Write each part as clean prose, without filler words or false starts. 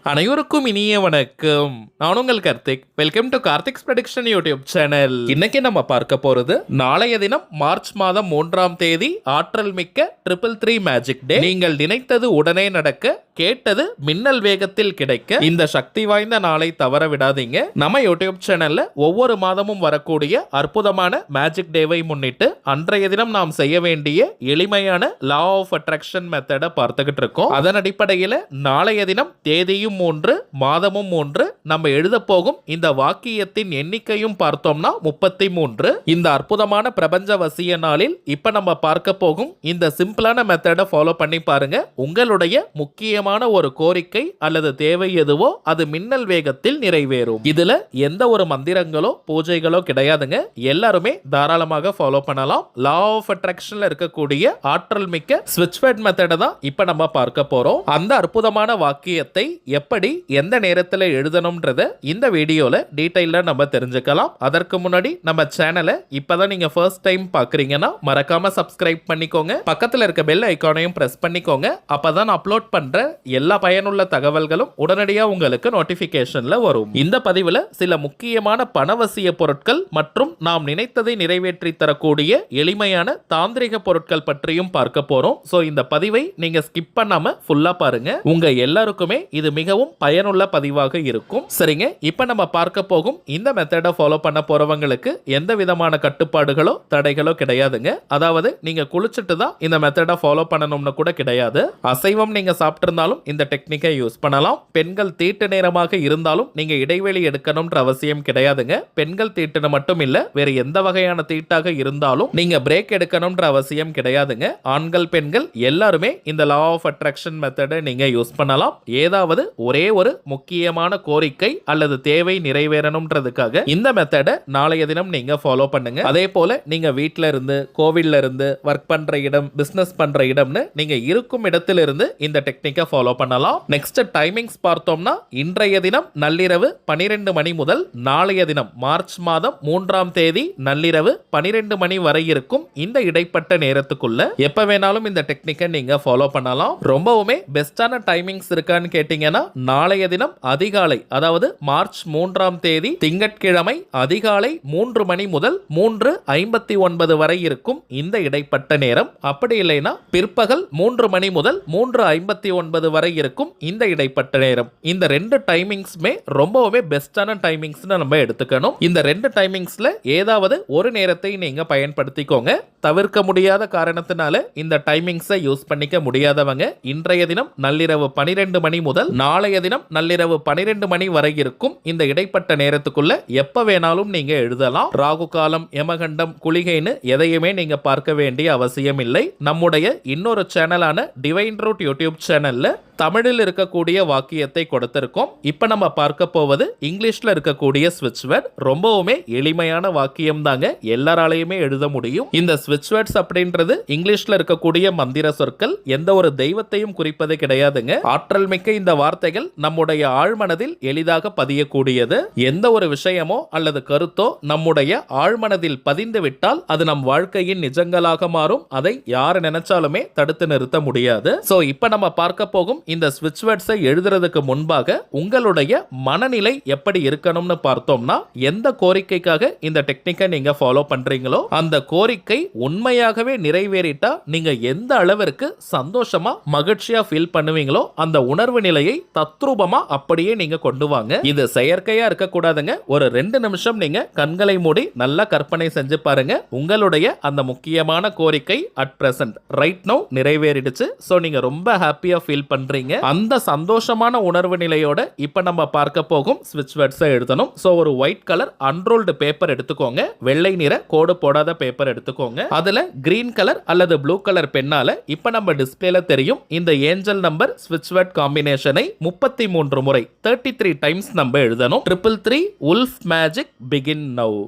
அனைவருக்கும் இனிய வணக்கம். நான் உங்கள் Karthik. Welcome to Karthik's prediction YouTube channel. இன்னைக்கு நம்ம பார்க்க போறது நாளைய தினம் மார்ச் மாதம் 3ஆம் தேதி ஆற்றல் மிக்க 333 மேஜிக் டே. நீங்கள் நினைத்தது உடனே நடக்க, கேட்டது மின்னல் வேகத்தில் கிடைக்க இந்த சக்தி வாய்ந்த நாளை தவற விடாதீங்க. நம்ம யூடியூப் சேனல்ல ஒவ்வொரு மாதமும் வரக்கூடிய அற்புதமான மேஜிக் டேவை முன்னிட்டு அன்றைய தினம் நாம் செய்ய வேண்டிய எளிமையான லா ஆஃப் அட்ராக்ஷன் மெத்தடை பார்த்துக்கிட்டு இருக்கோம். அதன் அடிப்படையில் நாளைய தினம் தேதியும் 3 மாதமும் 3 நம்ம எழுத போகும் இந்த வாக்கியத்தின் எண்ணிக்கையும் பார்த்தோம்னா 33. இந்த அற்புதமான பிரபஞ்ச வசிய நாளில் இப்ப நம்ம பார்க்க போகும் இந்த சிம்பிளான மெத்தடை ஃபாலோ பண்ணி பாருங்க. உங்களுடைய முக்கியமான ஒரு கோரிக்கை அல்லது தேவை எதுவோ அது மின்னல் வேகத்தில் நிறைவேறும். இதுல எந்த ஒரு மந்திரங்களோ பூஜைகளோ கிடையாதுங்க. எல்லாருமே தாராளமாக ஃபாலோ பண்ணலாம். லா ஆஃப் அட்ராக்ஷன்ல இருக்கக்கூடிய ஆற்றல் மிக்க ஸ்விட்ச் வேர்ட் மெத்தடை தான் இப்ப நம்ம பார்க்க போறோம். அந்த அற்புதமான வாக்கியத்தை எப்படி எந்த நேரத்தில் எழுதணும்ன்றத இந்த வீடியோல டீடைலா நம்ம தெரிஞ்சுக்கலாம். அதற்கு முன்னாடி நம்ம சேனலை இப்பதான் நீங்க ஃபர்ஸ்ட் டைம் பாக்குறீங்கன்னா மறக்காம சப்ஸ்கிரைப் பண்ணிக்கோங்க. பக்கத்துல இருக்க பெல் ஐகானையும் பிரஸ் பண்ணிக்கோங்க. அப்பதான் அப்லோட் பண்ற எல்லா பயனுள்ள தகவல்களும் உடனடியா உங்களுக்கு நோட்டிபிகேஷன்ல வரும். இந்த பதிவுல சில முக்கியமான பணவசிய பொருட்கள் மற்றும் நாம் நினைத்ததை நிறைவேற்றி தரக்கூடிய எளிமையான தாந்திரிக பொருட்கள் பற்றியும் பார்க்க போறோம். சோ இந்த பதிவை நீங்க ஸ்கிப் பண்ணாம ஃபுல்லா பாருங்க. உங்க எல்லாருக்குமே இது மிகவும் பயனுள்ள பதிவாக இருக்கும். சரிங்க, இப்ப நம்ம பார்க்க போகும் இந்த மெத்தடை ஃபாலோ பண்ண போறவங்களுக்கு எந்த விதமான கட்டுப்பாடுகளோ தடைகளோ கிடையாதுங்க. அதாவது நீங்க குளிச்சுட்டு தான் இந்த மெத்தடை ஃபாலோ பண்ணணும்னு கூட கிடையாது. அசைவம் நீங்க சாப்பிட்டிருந்தாலும் இந்த டெக்னிக்கை யூஸ் பண்ணலாம். பெண்கள் தீட்டு நேரமாக இருந்தாலும் நீங்க இடைவெளி எடுக்கணும்ன்ற அவசியம் கிடையாதுங்க. பெண்கள் தீட்டுன்னு மட்டும் இல்ல, வேற எந்த வகையான தீட்டாக இருந்தாலும் நீங்க பிரேக் எடுக்கணும்ன்ற அவசியம் கிடையாதுங்க. ஆண்கள் பெண்கள் எல்லாருமே இந்த லா ஆஃப் அட்ராக்ஷன் மெத்தடை நீங்க யூஸ் பண்ணலாம். ஏதாவது ஒரே ஒரு முக்கியமான கோரிக்கை அல்லது தேவை நிறைவேறணும்ன்றதுக்காக இந்த மெத்தடை நாளைய தினம் நீங்க ஃபாலோ பண்ணுங்க. அதே போல நீங்க வீட்ல இருந்து, கோவில்ல இருந்து, ஒர்க் பண்ற இடம், பிசினஸ் பண்ற இடம்னு நீங்க இருக்கும் இடத்துல இருந்து இந்த டெக்னிக்கை ஃபாலோ பண்ணலாம். நெக்ஸ்ட் டைமிங்ஸ் பார்த்தோம்னா இன்றைய தினம் நள்ளிரவு 12 மணி முதல் நாளைய தினம் மார்ச் மாதம் 3ஆம் தேதி நள்ளிரவு 12 மணி வரை இருக்கும் இந்த இடைப்பட்ட நேரத்துக்குள்ள எப்ப வேணாலும் இந்த டெக்னிக்கை நீங்க ஃபாலோ பண்ணலாம். ரொம்பவுமே பெஸ்டான டைமிங்ஸ் இருக்கான்னு கேட்டீங்கன்னா நாளைய தினம் அதிகாலை, அதாவது மார்ச் 3ஆம் தேதி திங்கட்கிழமை அதிகாலை 3 மணி முதல் 3:59 வரை இருக்கும் இந்த இடைப்பட்ட நேரம். அப்படி இல்லைன்னா பிற்பகல் 3 மணி முதல் 3:59 வரை இருக்கும் இந்த இடைப்பட்ட நேரம். இந்த ரெண்டு டைமிங்ஸ்மே ரொம்பவே பெஸ்டான டைமிங்ஸ் நம்ம எடுத்துக்கணும். இந்த ரெண்டு டைமிங்ஸ்ல ஏதாவது ஒரு நேரத்தை நீங்க பயன்படுத்திக்கோங்க. தவிர்க்க முடியாத காரணத்தினால இந்த டைமிங்ஸை யூஸ் பண்ணிக்க முடியாதவங்க இன்றைய தினம் நள்ளிரவு 12 மணி முதல் நாளைய தினம் நள்ளிரவு 12 மணி வரை இருக்கும் இந்த இடைப்பட்ட நேரத்துக்குள்ள எப்ப வேணாலும் நீங்க எழுதலாம். ராகு காலம், யமகண்டம், குளிகைன்னு எதையுமே நீங்க பார்க்க வேண்டிய அவசியம் இல்லை. நம்முடைய இன்னொரு சேனலான டிவைன் ரூட் யூடியூப் சேனல்ல தமிழில் இருக்கக்கூடிய வாக்கியத்தை கொடுத்திருக்கோம். இப்ப நம்ம பார்க்க போவது இங்கிலீஷ்ல இருக்கக்கூடிய ஸ்விட்ச் வேர்ட். ரொம்பவுமே எளிமையான வாக்கியம் தாங்க, எல்லாராலையுமே எழுத முடியும். இந்த ஸ்விட்ச் வேர்ட்ஸ் அப்படின்றது இங்கிலீஷ்ல இருக்கக்கூடிய மந்திர சொற்கள். எந்த ஒரு தெய்வத்தையும் குறிப்பது கிடையாதுங்க. ஆற்றல் மிக்க இந்த வார்த்தைகள் நம்முடைய ஆழ்மனதில் எளிதாக பதியக்கூடியது. எந்த ஒரு விஷயமோ அல்லது கருத்தோ நம்முடைய ஆழ்மனதில் பதிந்து விட்டால் அது நம் வாழ்க்கையின் நிஜங்களாக மாறும். அதை யார் நினைச்சாலுமே தடுத்து நிறுத்த முடியாது. சோ இப்ப நம்ம பார்க்க போகும் இந்த ஸ்விட்ச் வேர்ட்ஸை எழுதுறதுக்கு முன்பாக உங்களுடைய மனநிலை எப்படி இருக்கணும்னு பார்த்தோம்னா, எந்த கோரிக்கைக்காக இந்த டெக்னிக்கை நீங்க ஃபாலோ பண்றீங்களோ அந்த கோரிக்கை உண்மையாகவே நிறைவேறிட்டா நீங்க எந்த அளவிற்கு சந்தோஷமா மகிழ்ச்சியா ஃபீல் பண்ணுவீங்களோ அந்த உணர்வு நிலையை தத்ரூபமா அப்படியே நீங்க கொண்டு வாங்க. இது செயற்கையா இருக்க கூடாதுங்க. ஒரு 2 நிமிஷம் நீங்க கண்களை மூடி நல்லா கற்பனை செஞ்சு பாருங்க. உங்களுடைய அந்த முக்கியமான கோரிக்கை at present right now நிறைவேறிடுச்சு. So நீங்க ரொம்ப ஹாப்பியா ஃபீல் பண்றீங்க. அந்த சந்தோஷமான உணர்வு நிலையோட இப்ப நம்ம பார்க்க போகும் ஸ்விட்ச் வேர்ட்ஸை எழுதணும். சோ ஒரு ஒயிட் கலர் அன்ரோல்டு பேப்பர் எடுத்துக்கோங்க. வெள்ளை நிற கோடு போடாத பேப்பர் எடுத்துக்கோங்க. அதுல கிரீன் கலர் அல்லது ப்ளூ கலர் பென்னால இப்ப நம்ம டிஸ்பிளேல தெரியும் இந்த ஏஞ்சல் நம்பர் ஸ்விட்ச் வேர்ட் காம்பினேஷனை 33 முறை 33 டைம்ஸ் நம்ம எழுதணும். 333 wolf magic begin now.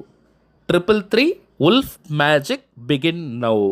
333 wolf magic begin now.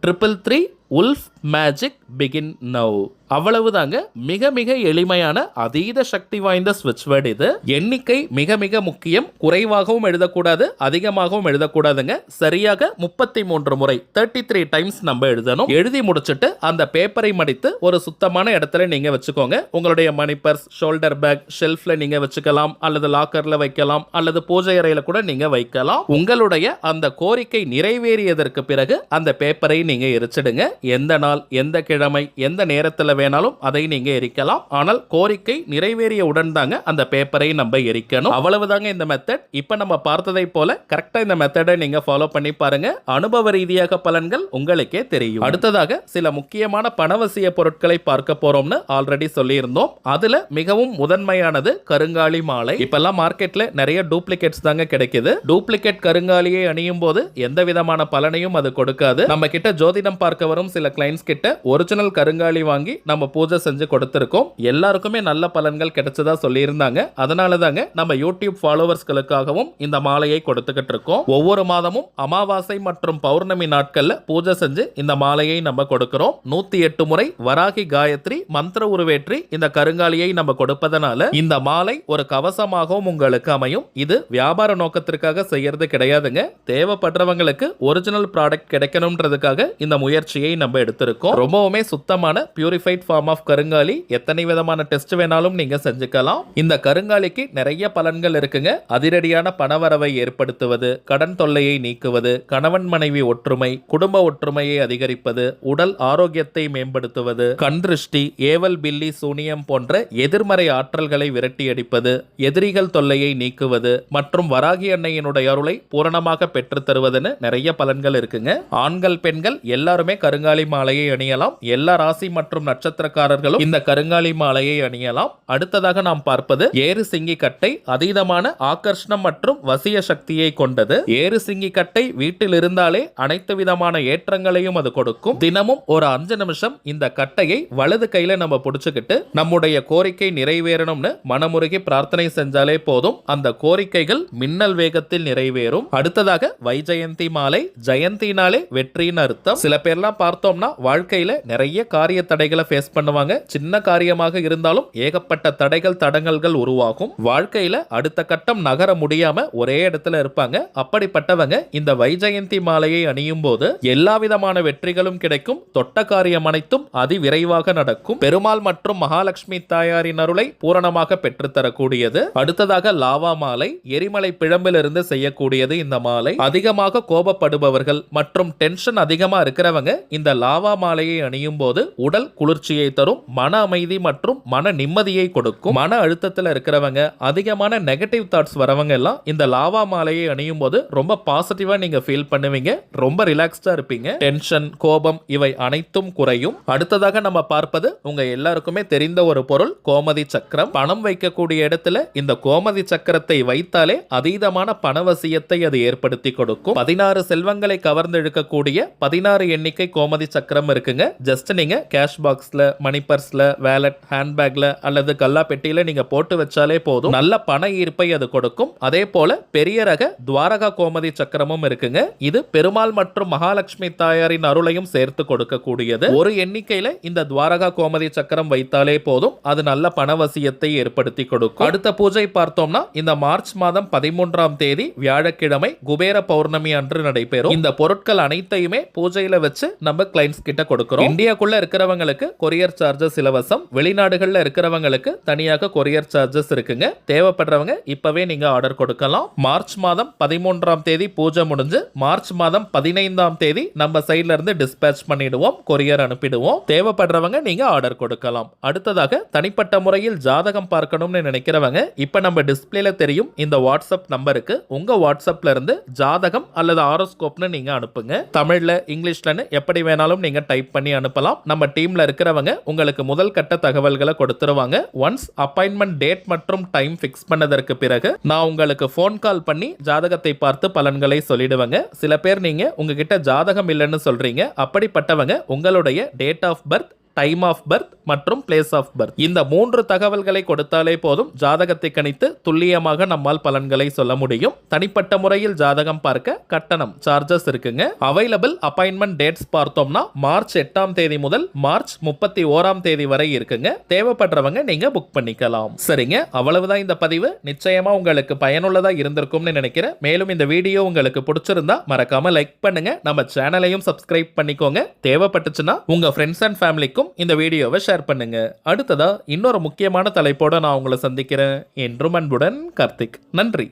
333 wolf magic begin now. அவ்வளவுதாங்க. மிக மிக எளிமையான அதீத சக்தி வாய்ந்த ஸ்விட்ச் வேர்டு இது. எண்ணிக்கை மிக மிக முக்கியம். குறைவாகவும் எழுதக்கூடாது, அதிகமாகவும் எழுதக்கூடாதுங்க. சரியாக 33 முறை 33 டைம்ஸ் நம்ம எழுதணும். எழுதி முடிச்சுட்டு அந்த பேப்பரை மடித்து ஒரு சுத்தமான இடத்துல நீங்க வச்சுக்கோங்க. உங்களுடைய மணி பர்ஸ், ஷோல்டர் பேக், ஷெல்ஃப்ல நீங்க வச்சுக்கலாம், அல்லது லாக்கர்ல வைக்கலாம், அல்லது பூஜை அறையில கூட நீங்க வைக்கலாம். உங்களுடைய அந்த கோரிக்கை நிறைவேறியதற்கு பிறகு அந்த பேப்பரை நீங்க எரிச்சிடுங்க. எந்த நாள், எந்த கிழமை, எந்த நேரத்தில் வேணாலும் அதை நீங்க எரிக்கலாம். ஆனால் கோரிக்கை நிறைவேறிய உடன் தாங்க அந்த பேப்பரை நம்ம எரிக்கணும். அவ்வளவுதாங்க இந்த மெத்தட். இப்ப நம்ம பார்த்ததை போல கரெக்டா இந்த மெத்தடை நீங்க ஃபாலோ பண்ணி பாருங்க. அனுபவ ரீதியாக பலன்கள் உங்களுக்கே தெரியும். அடுத்ததாக சில முக்கியமான பணவசிய பொருட்களை பார்க்க போறோம்னு ஆல்ரெடி சொல்லியிருந்தோம். அதுல மிகவும் முதன்மையானது கருங்காலி மாலை. இப்பெல்லாம் மார்க்கெட்ல நிறைய டூப்ளிகேட்ஸ் தாங்க கிடைக்குது. டூப்ளிகேட் கருங்காலியை அணியும் போது எந்த விதமான பலனையும் அது கொடுக்காது. நம்ம கிட்ட ஜோதிடம் பார்க்க வரும் சில கிளைண்ட்ஸ் கிட்ட ஒரிஜினல் கருங்காலி வாங்கி நம்ம பூஜை செஞ்சு கொடுத்திருக்கோம். எல்லாருக்குமே நல்ல பலன்கள் கிடைச்சதா சொல்லியிருந்தாங்க. அதனால தாங்க நம்ம யூடியூப் ஃபாலோவர்ஸ்களுக்காகவும் இந்த மாலையை கொடுத்துக்கிட்டு இருக்கோம். ஒவ்வொரு மாதமும் அமாவாசை மற்றும் பௌர்ணமி நாட்கள்ல பூஜை செஞ்சு இந்த மாலையை நம்ம கொடுக்கிறோம். 108 முறை வராகி காயத்ரி மந்திர உருவேற்றி இந்த கருங்காலியை நம்ம கொடுப்பதனால இந்த மாலை ஒரு கவசமாகவும் உங்களுக்கு அமையும். இது வியாபார நோக்கத்திற்காக செய்யறது கிடையாதுங்க. தேவைப்படுறவங்களுக்கு ஒரிஜினல் ப்ராடக்ட் கிடைக்கணும்ன்றதுக்காக இந்த முயற்சியை நம்ம எடுத்திருக்கோம். ரொம்பவுமே சுத்தமான பியூரிஃபைட் ஃபார்ம் ஆஃப் கருங்காலி. எத்தனை விதமான டெஸ்ட் வேணாலும் நீங்க செஞ்சுக்கலாம். இந்த கருங்காலிக்கு நிறைய பலன்கள் இருக்குங்க. அதிரடியான பணவரவை ஏற்படுத்துவது, கடன் தொல்லையை நீக்குவது, கணவன் மனைவி ஒற்றுமை, குடும்ப ஒற்றுமையை அதிகரிப்பது, உடல் ஆரோக்கியத்தை மேம்படுத்துவது, கண் திருஷ்டி, ஏவல் பில்லி சூனியம் போன்ற எதிர்மறை ஆற்றல்களை விரட்டி அடிப்பது, எதிரிகள் தொல்லையை நீக்குவது மற்றும் வராகி அன்னையினுடைய அருளை பூரணமாக பெற்று தருவதுன்னு நிறைய பலன்கள் இருக்குங்க. ஆண்கள் பெண்கள் எல்லாருமே கருங்காலி மாலையை அணியலாம். எல்லா ராசி மற்றும் நட்சத்திரக்காரர்களும் இந்த கருங்காலி மாலையை அணியலாம். அடுத்ததாக நாம் பார்ப்பது ஏறு சிங்கி கட்டை. அதீதமான ஆகர்ஷணம் மற்றும் வசிய சக்தியை கொண்டது. ஏறு சிங்கி கட்டை வீட்டில் இருந்தாலே அனைத்து விதமான ஏற்றங்களையும் அது கொடுக்கும். தினமும் ஒரு 5 நிமிஷம் இந்த கட்டையை வலது கையில நம்ம புடிச்சுக்கிட்டு நம்முடைய கோரிக்கை நிறைவேறணும்னு மனமுருகி பிரார்த்தனை செஞ்சாலே போதும். அந்த கோரிக்கைகள் மின்னல் வேகத்தில் நிறைவேறும். அடுத்ததாக வைஜெயந்தி மாலை. ஜெயந்தினாலே வெற்றின்னு அர்த்தம். சில பேர்லாம் பார்த்தோம்னா வாழ்க்கையில நிறைய காரிய தடைகளை ஃபேஸ் பண்ணுவாங்க. சின்ன காரியமாக இருந்தாலும் ஏகப்பட்ட தடைகள் தடங்கல்கள் உருவாகும். வாழ்க்கையில அடுத்த கட்டம் நகர முடியாம ஒரே இடத்துல இருப்பாங்க. அப்படிப்பட்டவங்க இந்த வைஜெயந்தி மாலையை அணியும் போது எல்லா விதமான வெற்றிகளும் கிடைக்கும். தொட்ட காரியம் அனைத்தும் அதிவிரைவாக நடக்கும். பெருமாள் மற்றும் மகாலட்சுமி தாயாரின் அருளை பூரணமாக பெற்றுத்தரக்கூடியது. அடுத்ததாக லாவா மாலை. எரிமலை பிழம்பிலிருந்து செய்யக்கூடியது இந்த மாலை. அதிகமாக கோபப்படுபவர்கள் மற்றும் டென்ஷன் அதிகமா இருக்கிறவங்க இந்த லாவா மாலையை அணியும் போது உடல் குளிர்ச்சியை தரும், மன அமைதி மற்றும் மன நிம்மதியை கொடுக்கும். மன அழுத்தத்தில் இருக்கிறவங்க, அதிகமான நெகட்டிவ் தாட்ஸ் வரவங்க எல்லாம் இந்த லாவா மாலையை அணியும் போது ரொம்ப பாசிட்டிவா நீங்க ஃபீல் பண்ணுவீங்க. ரொம்ப ரிலாக்ஸ்டா இருப்பீங்க. டென்ஷன், கோபம் இவை அனைத்தும் குறையும். அடுத்ததாக நம்ம பார்ப்பது உங்க எல்லாருக்குமே தெரிந்த ஒரு பொருள் கோமதி சக்கரம். பணம் வைக்கக்கூடிய இடத்துல இந்த கோமதி சக்கரத்தை வைத்தாலே அதீதமான பணவசியத்தை அது ஏற்படுத்தி கொடுக்கும். 16 செல்வங்களை கவர்ந்து இழுக்கக்கூடிய 16 எண்ணிக்கை கோமதி சக்கரம் இருக்குங்க. ஜஸ்ட் நீங்க கேஷ் பாக்ஸ்ல, மணி பர்ஸ்ல, வேலட், ஹேண்ட்பேக்ல அல்லது கல்லா பெட்டியில நீங்க போட்டு வச்சாலே போதும். நல்ல பண ஈர்ப்பை அது கொடுக்கும். அதே போல பெரிய ரக துவாரகா கோமதி சக்கரமும் இருக்குங்க. இது பெருமாள் மற்றும் மகாலட்சுமி தாயாரின் அருளையும் சேர்த்து கொடுக்கக்கூடியது. ஒரு எண்ணிக்கையில இந்த துவாரகா கோமதி சக்கரம் வைத்தாலே போதும். அது நல்ல பணவசியத்தை ஏற்படுத்தி கொடுக்கும். அடுத்த பூஜை பார்த்தோம்னா இந்த மார்ச் மாதம் 13ஆம் தேதி வியாழக்கிழமை குபேர பௌர்ணமி அன்று நடைபெறும். இந்த பொருட்கள் அனைத்தையுமே பூஜையில வச்சு நம்ம கிளைண்ட்ஸ் கிட்ட கொடுக்கிறோம். இந்தியாக்குள்ள இருக்கிறவங்களுக்கு கொரியர் சார்ஜஸ் இலவசம். வெளிநாடுகள்ல இருக்கிறவங்களுக்கு தனியாக கொரியர் சார்ஜஸ் இருக்குங்க. தேவைப்படுறவங்க இப்பவே நீங்க ஆர்டர் கொடுக்கலாம். மார்ச் மாதம் 13ஆம் தேதி பூஜை முடிஞ்சு மார்ச் மாதம் 15ஆம் தேதி நம்ம சைட்ல இருந்து டிஸ்பேட்ச் பண்ணிடுவோம், கொரியர் அனுப்பிடுவோம். தேவைப்படுறவங்க நீங்க ஆர்டர் கொடுக்கலாம். அடுத்ததாக தனிப்பட்ட முறையில் ஜாதகம் பார்க்கணும்னு நினைக்கிறவங்க இப்ப நம்ம டிஸ்பிளேல தெரியும் இந்த வாட்ஸ்அப் நம்பருக்கு உங்க வாட்ஸ்அப்ல இருந்து ஜாதகம் அல்லது ஆரோஸ்கோப்னு நீங்க அனுப்புங்க. தமிழ்ல, இங்கிலீஷ்லன்னு எப்படி வேணாலும் நீங்க டைப் பண்ணி அனுப்பலாம். நம்ம டீம்ல இருக்கிறவங்க உங்களுக்கு முதல் கட்ட தகவல்களை கொடுத்துருவாங்க. ஒன்ஸ் அப்பாயின்மெண்ட் டேட் மற்றும் டைம் ஃபிக்ஸ் பண்ணதற்கு பிறகு நான் உங்களுக்கு ஃபோன் கால் பண்ணி ஜாதகத்தை பார்த்து பலன்களை சொல்லிடுவேங்க. சில பேர் நீங்க உங்ககிட்ட ஜாதகம் இல்லைன்னு சொல்றீங்க. அப்படிப்பட்டவங்க உங்களுடைய date of birth, time of birth மற்றும் பிளேஸ் ஆஃப் பர்த். இந்த 3 தகவல்களை கொடுத்தாலே போதும் ஜாதகத்தை கணித்து துல்லியமாக நம்மால் பலன்களை சொல்ல முடியும். தனிப்பட்ட முறையில் ஜாதகம் பார்க்க கட்டணம் சார்ஜஸ் இருக்குங்க. அவைலபிள் அப்பாயின்மெண்ட் டேட்ஸ் பார்த்தோம்னா மார்ச் 8ஆம் தேதி முதல் மார்ச் 31ஆம் தேதி வரை இருக்குங்க. தேவைப்படுறவங்க நீங்க புக் பண்ணிக்கலாம். சரிங்க, அவ்வளவுதான் இந்த பதிவு. நிச்சயமா உங்களுக்கு பயனுள்ளதா இருந்திருக்கும்னு நினைக்கிறேன். மேலும் இந்த வீடியோ உங்களுக்கு பிடிச்சிருந்தா மறக்காம லைக் பண்ணுங்க. நம்ம சேனலையும் சப்ஸ்கிரைப் பண்ணிக்கோங்க. தேவைப்பட்டுச்சுன்னா உங்க ஃப்ரெண்ட்ஸ் அண்ட் ஃபேமிலிக்கும் இந்த வீடியோவை ஷேர் பண்ணுங்க. அடுத்ததா இன்னொரு முக்கியமான தலைப்போட நான் உங்களை சந்திக்கிறேன். என்றும் அன்புடன் கார்த்திக். நன்றி.